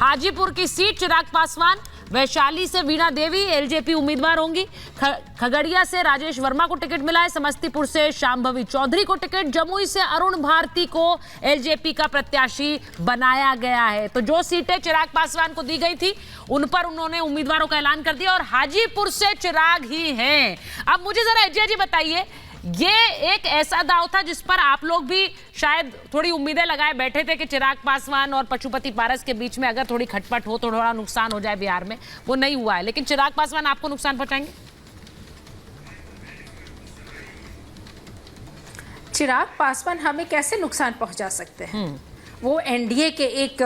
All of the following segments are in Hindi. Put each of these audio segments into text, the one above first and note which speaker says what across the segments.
Speaker 1: हाजीपुर की सीट चिराग पासवान, वैशाली से वीणा देवी एलजेपी उम्मीदवार होंगी। खगड़िया से राजेश वर्मा को टिकट मिला है। समस्तीपुर से शांभवी चौधरी को टिकट, जमुई से अरुण भारती को एलजेपी का प्रत्याशी बनाया गया है। तो जो सीटें चिराग पासवान को दी गई थी उन पर उन्होंने उम्मीदवारों का ऐलान कर दिया और हाजीपुर से चिराग ही हैं। अब मुझे जरा अजय जी बताइए, ये एक ऐसा दांव था जिस पर आप लोग भी शायद थोड़ी उम्मीदें लगाए बैठे थे कि चिराग पासवान और पशुपति पारस के बीच में अगर थोड़ी खटपट हो तो थोड़ा नुकसान हो जाए बिहार में, वो नहीं हुआ है, लेकिन चिराग पासवान आपको नुकसान पहुंचाएंगे?
Speaker 2: चिराग पासवान हमें कैसे नुकसान पहुंचा सकते हैं? वो एनडीए के एक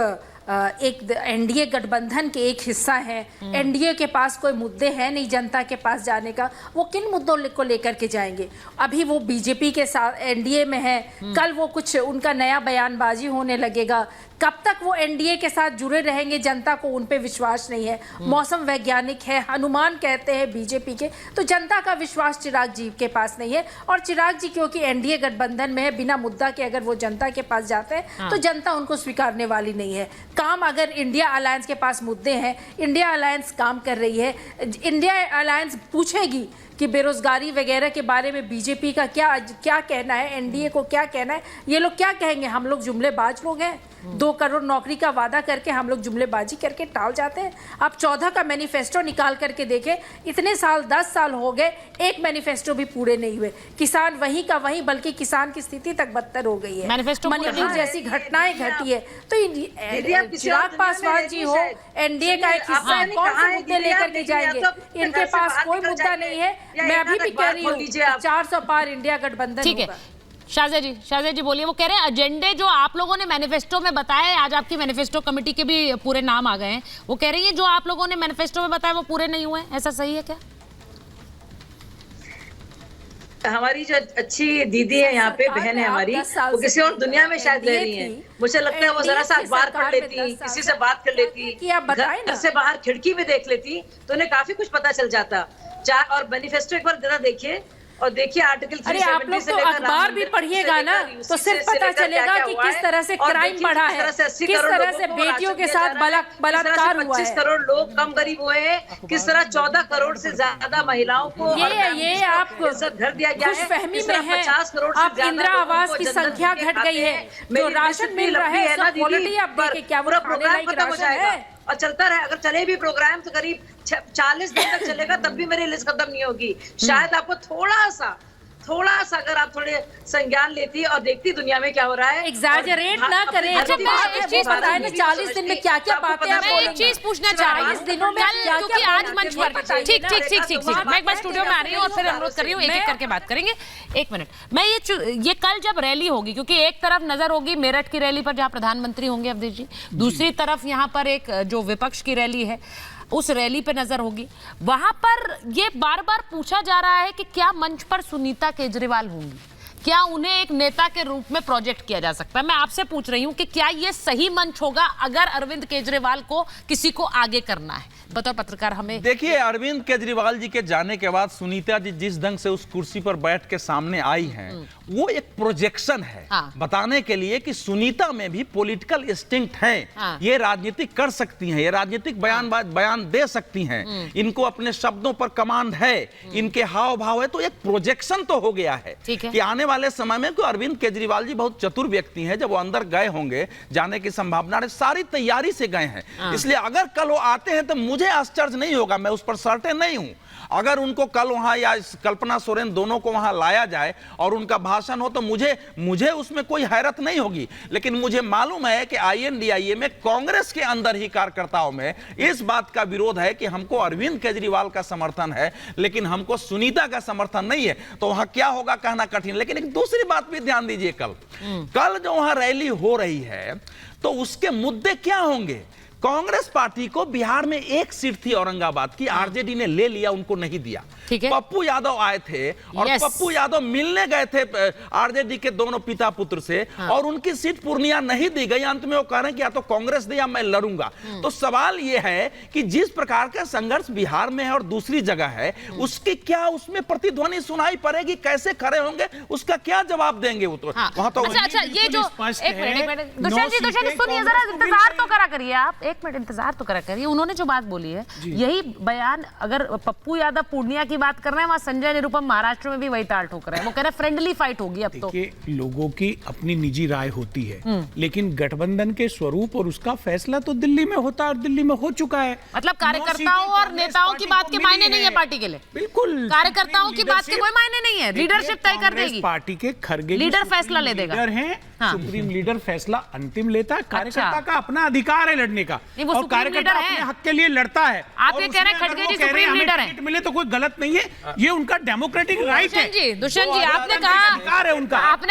Speaker 2: एनडीए गठबंधन के एक हिस्सा है। एनडीए के पास कोई मुद्दे हैं नहीं जनता के पास जाने का, वो किन मुद्दों को लेकर के जाएंगे? अभी वो बीजेपी के साथ एनडीए में है, कल वो कुछ उनका नया बयानबाजी होने लगेगा। कब तक वो एनडीए के साथ जुड़े रहेंगे? जनता को उन पे विश्वास नहीं है। मौसम वैज्ञानिक है, हनुमान कहते हैं बीजेपी के, तो जनता का विश्वास चिराग जी के पास नहीं है। और चिराग जी क्योंकि एनडीए गठबंधन में है, बिना मुद्दा के अगर वो जनता के पास जाते हैं तो जनता उनको स्वीकारने वाली नहीं है। काम अगर इंडिया अलायंस के पास मुद्दे हैं, इंडिया अलायंस काम कर रही है, इंडिया अलायंस पूछेगी कि बेरोजगारी वगैरह के बारे में बीजेपी का क्या कहना है, एनडीए को क्या कहना है, ये लोग क्या कहेंगे? हम लोग जुमलेबाज लोग हैं, 2 करोड़ नौकरी का वादा करके हम लोग जुमलेबाजी करके टाल जाते हैं। आप 14 का मैनिफेस्टो निकाल करके देखें, इतने साल 10 साल हो गए, एक मैनिफेस्टो भी पूरे नहीं हुए। किसान वहीं का वहीं, बल्कि किसान की स्थिति तक बदतर हो गई है। मणिपुर जैसी घटनाएं घटी है। तो चिराग पासवान जी हो, एनडीए का एक हिस्सा है, कौन से मुद्दे लेकर के जाएंगे? इनके पास कोई मुद्दा नहीं है। मैं अभी भी कह रही हूँ 400 पार इंडिया गठबंधन।
Speaker 1: ठीक है, शाहजेद जी बोलिए। वो कह रहे हैं एजेंडे जो आप लोगों ने मैनिफेस्टो में बताए, आज आपकी मैनिफेस्टो कमेटी के भी पूरे नाम आ गए हैं, वो कह रही है जो आप लोगों ने मैनिफेस्टो में बताया वो पूरे नहीं हुए, ऐसा सही है क्या?
Speaker 3: हमारी जो अच्छी दीदी है यहाँ पे, बहन है हमारी, वो किसी और दुनिया में शायद रह रही है। मुझे लगता है वो जरा सा अखबार पढ़ लेती, किसी से बात कर लेती, घर से बाहर खिड़की में देख लेती तो उन्हें काफी कुछ पता चल जाता। और मैनिफेस्टो एक बार जरा देखिए और देखिए आर्टिकल 370
Speaker 2: अरे आप लोग तो अखबार भी पढ़िएगा ना, तो सिर्फ पता चलेगा कि किस तरह से क्राइम बढ़ा है, किस तरह से बेटियों के साथ बलात्कार हुआ है,
Speaker 3: 25 करोड़ लोग कम गरीब हुए हैं, किस तरह 14 करोड़ से ज्यादा महिलाओं को
Speaker 2: ये आप
Speaker 3: घर दिया गया है,
Speaker 2: खुशफहमी में है।
Speaker 3: 50 करोड़
Speaker 2: आप इंदिरा आवास की संख्या घट गई है, जो राशन मिल रहा है उसका क्वालिटी आप देखिए, क्या वो खाने लायक राशन है?
Speaker 3: और चलता रहे, अगर चले भी प्रोग्राम तो करीब 40 दिन तक चलेगा, तब भी मेरी लिस्ट खत्म नहीं होगी। शायद आपको थोड़ा सा अगर आप थोड़े संज्ञान लेती और देखती दुनिया में क्या हो रहा है,
Speaker 2: एग्जैजरेट ना करें। अच्छा, मैं एक चीज बताएं ना, 40 दिन में क्या क्या बातें आप बोलेंगे?
Speaker 1: एक चीज पूछना चाह रही हूँ, दिनों में क्योंकि आज मंच पर ठीक मैं एक बार स्टूडियो में आ रही हूँ और फिर अनुरोध कर रही हूँ, एक करके बात करेंगे। 1 मिनट, मैं ये कल जब रैली होगी, क्योंकि एक तरफ नजर होगी मेरठ की रैली पर जहाँ प्रधानमंत्री होंगे अवधेश जी, दूसरी तरफ यहाँ पर एक जो विपक्ष की रैली है उस रैली पे नजर होगी। वहां पर ये बार बार पूछा जा रहा है कि क्या मंच पर सुनीता केजरीवाल होंगी, क्या उन्हें एक नेता के रूप में प्रोजेक्ट किया जा सकता है? मैं आपसे पूछ रही हूं कि क्या ये सही मंच होगा अगर अरविंद केजरीवाल को किसी को आगे करना है? बतौर पत्रकार हमें
Speaker 4: देखिए, अरविंद केजरीवाल जी के जाने के बाद सुनीता जी जिस ढंग से उस कुर्सी पर बैठ के सामने आई हैं, वो एक प्रोजेक्शन है बताने के लिए कि सुनीता में भी पॉलिटिकल इंस्टिंक्ट है। ये राजनीतिक कर सकती हैं, ये राजनीतिक बयान दे सकती हैं, इनको अपने शब्दों पर कमांड है, इनके हाव भाव है। तो एक प्रोजेक्शन तो हो गया है कि आने वाले समय में अरविंद केजरीवाल जी बहुत चतुर व्यक्ति हैं, जब वो अंदर गए होंगे, जाने की संभावना है, सारी तैयारी से गए हैं। इसलिए अगर कल वो आते हैं तो मुझे आश्चर्य नहीं होगा, मैं उस पर सर्टेन नहीं हूं। अगर उनको कल वहां या कल्पना सोरेन दोनों को वहां लाया जाए और उनका भाषण हो तो मुझे उसमें कोई हैरत नहीं होगी। लेकिन मुझे मालूम है कि INDIA में कांग्रेस के अंदर ही कार्यकर्ताओं में इस बात का विरोध है कि हमको अरविंद केजरीवाल का समर्थन है लेकिन हमको सुनीता का समर्थन नहीं है। तो वहां क्या होगा कहना कठिन। लेकिन एक दूसरी बात भी ध्यान दीजिए, कल जो वहां रैली हो रही है तो उसके मुद्दे क्या होंगे? कांग्रेस पार्टी को बिहार में 1 सीट थी औरंगाबाद की, आरजेडी ने ले लिया, उनको नहीं दिया। पप्पू यादव आए थे और पप्पू यादव मिलने गए थे आरजेडी के दोनों पिता पुत्र से और उनकी सीट पूर्णिया नहीं दी गई। अंत में वो कह रहे हैं कि या तो कांग्रेस दे या मैं लड़ूंगा। तो सवाल ये है कि जिस प्रकार का संघर्ष बिहार में है और दूसरी जगह है, उसकी क्या उसमें प्रतिध्वनि सुनाई पड़ेगी? कैसे खड़े होंगे? उसका क्या जवाब देंगे? वो तो वहां तो
Speaker 1: अच्छा, ये जो एक मिनट दुष्यंत जी सुनिए, जरा इंतजार तो करा करिए आप। एक मिनट इंतजार तो करा करिए, उन्होंने जो बात बोली है यही बयान अगर पप्पू यादव पूर्णिया की बात कर रहे हैं, वहां संजय निरुपम महाराष्ट्र में भी वही ताल ठोक रहे हैं। वो कह रहे हैं फ्रेंडली फाइट होगी अब तो।
Speaker 5: लोगों की अपनी निजी राय होती है, लेकिन गठबंधन के स्वरूप और उसका फैसला तो दिल्ली में होता है और दिल्ली में हो चुका है।
Speaker 1: मतलब कार्यकर्ताओं और नेताओं की बात के मायने नहीं है पार्टी के लिए।
Speaker 5: बिल्कुल,
Speaker 1: कार्यकर्ताओं की बात के कोई मायने नहीं है, लीडरशिप तय कर देगी।
Speaker 5: पार्टी के खरगे
Speaker 1: लीडर फैसला ले देगा।
Speaker 5: लीडर है, सुप्रीम लीडर फैसला अंतिम लेता है। कार्यकर्ता का अपना अधिकार है लड़ने का, और कार्यकर्ता अपने हक के लिए लड़ता है।
Speaker 1: आप ये कह रहे हैं खड़गे जी सुप्रीम लीडर है,
Speaker 5: मिले तो कोई गलत नहीं है, ये उनका डेमोक्रेटिक राइट है।
Speaker 1: दुष्यंत जी आपने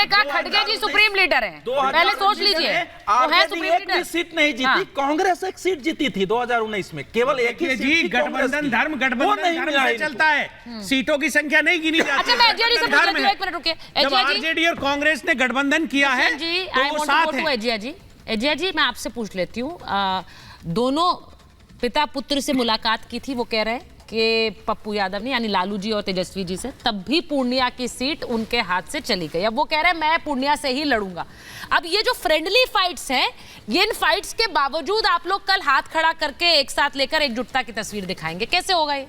Speaker 1: कहा खड़गे जी सुप्रीम लीडर है, पहले सोच लीजिए।
Speaker 4: एक भी सीट नहीं जीती, कांग्रेस एक सीट जीती थी 2019 में, केवल एक ही
Speaker 5: जी। गठबंधन धर्म से चलता है, सीटों की संख्या नहीं गिनी जाती।
Speaker 1: अच्छा मैं एजिया जी से पूछ लेती हूं, एक मिनट रुकिए।
Speaker 5: जब आरजेडी और कांग्रेस ने गठबंधन किया है तो वो साथ हैं।
Speaker 1: एजिया जी मैं आपसे पूछ लेती हूँ, दोनों पिता पुत्र से मुलाकात की थी, वो कह रहे हैं कि पप्पू यादव ने यानी लालू जी और तेजस्वी जी से, तब भी पूर्णिया की सीट उनके हाथ से चली गई। अब वो कह रहे हैं मैं पूर्णिया से ही लड़ूंगा। अब ये जो फ्रेंडली फाइट्स हैं, ये इन फाइट्स के बावजूद आप लोग कल हाथ खड़ा करके एक साथ लेकर एकजुटता की तस्वीर दिखाएंगे, कैसे होगा ये?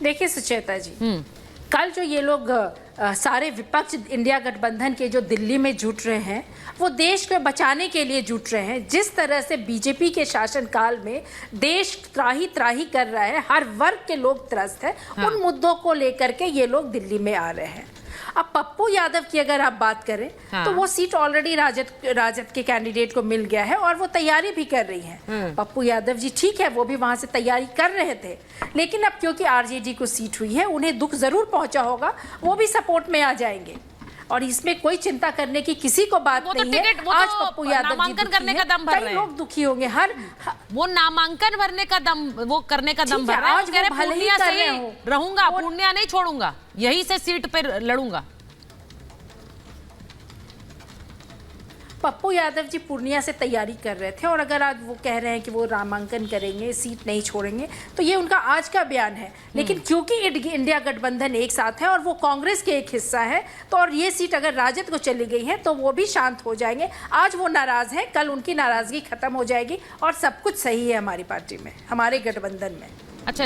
Speaker 2: देखिए सुचेता जी, कल जो ये लोग सारे विपक्ष इंडिया गठबंधन के जो दिल्ली में जुट रहे हैं, वो देश को बचाने के लिए जुट रहे हैं। जिस तरह से बीजेपी के शासनकाल में देश त्राही त्राही कर रहा है, हर वर्ग के लोग त्रस्त हैं, उन मुद्दों को लेकर के ये लोग दिल्ली में आ रहे हैं। अब पप्पू यादव की अगर आप बात करें तो वो सीट ऑलरेडी राजद के कैंडिडेट को मिल गया है और वो तैयारी भी कर रही हैं। पप्पू यादव जी ठीक है, वो भी वहां से तैयारी कर रहे थे, लेकिन अब क्योंकि आरजेडी को सीट हुई है, उन्हें दुख जरूर पहुंचा होगा, वो भी सपोर्ट में आ जाएंगे और इसमें कोई चिंता करने की किसी को बात नहीं है। आज पप्पू यादव
Speaker 1: नामांकन करने का दम भर रहे हैं,
Speaker 2: लोग दुखी होंगे।
Speaker 1: वो नामांकन भरने का दम, वो करने का दम भर रहे हैं। आज कह रहे पूर्णिया से ही रहूंगा, पूर्णिया नहीं छोड़ूंगा, यही से सीट पर लड़ूंगा।
Speaker 2: पप्पू यादव जी पूर्णिया से तैयारी कर रहे थे और अगर आज वो कह रहे हैं कि वो नामांकन करेंगे, सीट नहीं छोड़ेंगे, तो ये उनका आज का बयान है। लेकिन क्योंकि इंडिया गठबंधन एक साथ है और वो कांग्रेस के एक हिस्सा है, तो और ये सीट अगर राजद को चली गई है तो वो भी शांत हो जाएंगे। आज वो नाराज हैं, कल उनकी नाराजगी खत्म हो जाएगी और सब कुछ सही है हमारी पार्टी में, हमारे गठबंधन में।
Speaker 1: अच्छा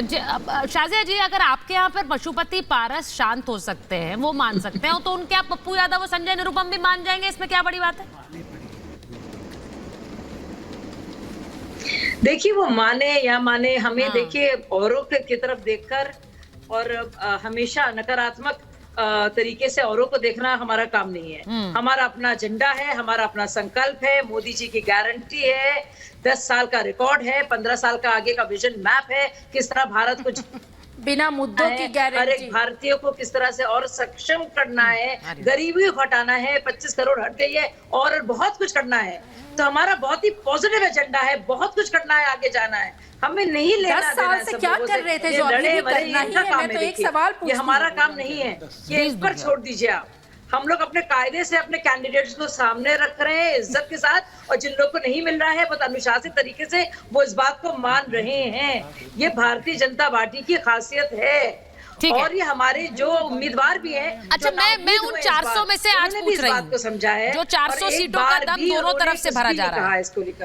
Speaker 1: शाजिया जी, अगर आपके यहाँ पर पशुपति पारस शांत हो सकते हैं, वो मान सकते हैं, तो उनके आप पप्पू यादव और संजय निरुपम भी मान जाएंगे, इसमें क्या बड़ी बात है?
Speaker 3: देखिए वो माने या माने, हमें देखिए औरों की तरफ देखकर और हमेशा नकारात्मक तरीके से औरों को देखना हमारा काम नहीं है। हमारा अपना एजेंडा है, हमारा अपना संकल्प है, मोदी जी की गारंटी है, 10 साल का रिकॉर्ड है, 15 साल का आगे का विजन मैप है, किस तरह भारत को
Speaker 2: बिना मुद्दों की गारंटी,
Speaker 3: हर एक भारतीय को किस तरह से और सक्षम करना है, गरीबी को हटाना है, 25 करोड़ हट गई है और बहुत कुछ करना है। तो हमारा बहुत ही पॉजिटिव एजेंडा है, बहुत कुछ करना है, आगे जाना है, हमें नहीं लेना
Speaker 2: 10 साल से क्या कर रहे थे जो अभी भी करना ही है। मैं तो एक सवाल पूछती हूं,
Speaker 3: ये हमारा काम नहीं है, ये इस पर छोड़ दीजिए आप। हम लोग अपने कायदे से अपने कैंडिडेट्स को सामने रख रहे हैं इज्जत के साथ, और जिन लोग को नहीं मिल रहा है बहुत अनुशासित तरीके से वो इस बात को मान रहे हैं। ये भारतीय जनता पार्टी की खासियत है। और ये हमारे जो उम्मीदवार भी हैं,
Speaker 1: अच्छा मैं उन 400 में से आज पूछ रही हूँ,
Speaker 3: को समझा है
Speaker 1: जो 400 सीटों का दम दोनों तरफ से भरा जा रहा है।